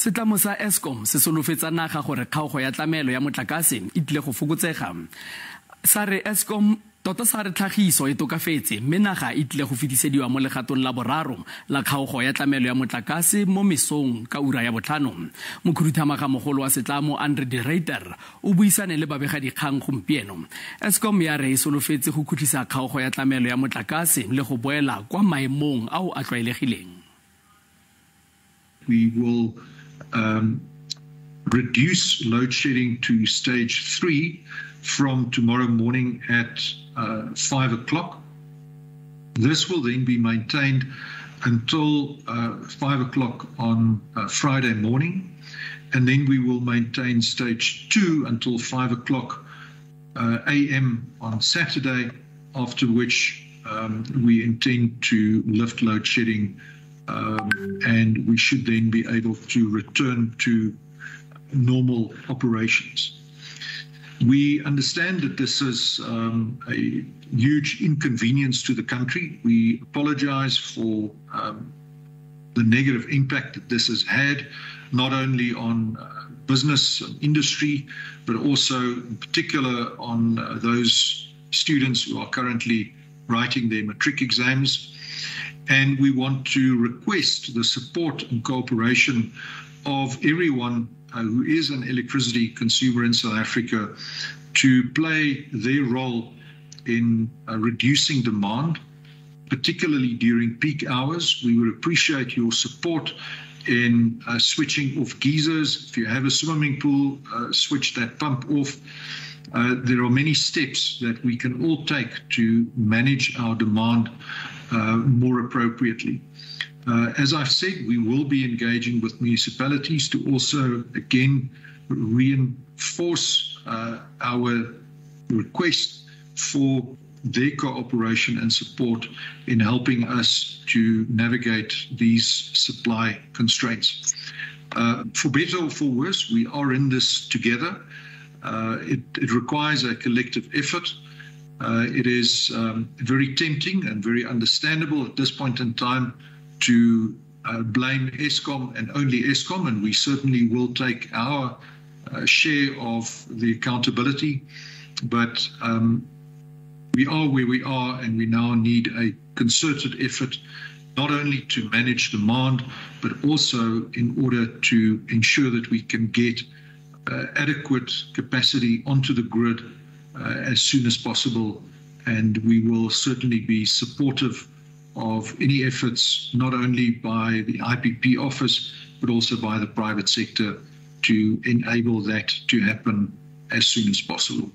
Setlamo sa Eskom se solofetsa naga gore kgaogo ya tlamelo ya motlakase e tlile go fokotsega. Sa re Eskom tota sa re tlhagiso e tokafetse mme naga e tlile go fetisediwa mo legatong la boraro la kgaogo ya tlamelo ya motlakase mo mesong ka ura ya 5. Mokhuduthamaga mogolo wa Setlamo Andre de Ruyter o buisane le bobega Dikgang gompieno. Eskom ya re e solofetse go khutlhisa kgaogo ya tlamelo ya motlakase le go boela kwa maemong ao a tlwaelegileng. We will reduce load shedding to stage 3 from tomorrow morning at 5 o'clock. This will then be maintained until 5 o'clock on Friday morning, and then we will maintain stage 2 until 5 o'clock a.m. on Saturday, after which we intend to lift load shedding and we should then be able to return to normal operations. We understand that this is a huge inconvenience to the country. We apologize for the negative impact that this has had, not only on business and industry, but also in particular on those students who are currently writing their matric exams. And we want to request the support and cooperation of everyone who is an electricity consumer in South Africa to play their role in reducing demand, particularly during peak hours. We would appreciate your support in switching off geysers. If you have a swimming pool, switch that pump off. There are many steps that we can all take to manage our demand more appropriately. As I've said, we will be engaging with municipalities to also, again, reinforce our request for their cooperation and support in helping us to navigate these supply constraints. For better or for worse, we are in this together. It requires a collective effort. It is very tempting and very understandable at this point in time to blame Eskom and only Eskom, and we certainly will take our share of the accountability. But we are where we are, and we now need a concerted effort, not only to manage demand, but also in order to ensure that we can get adequate capacity onto the grid as soon as possible. And we will certainly be supportive of any efforts, not only by the IPP office, but also by the private sector to enable that to happen as soon as possible.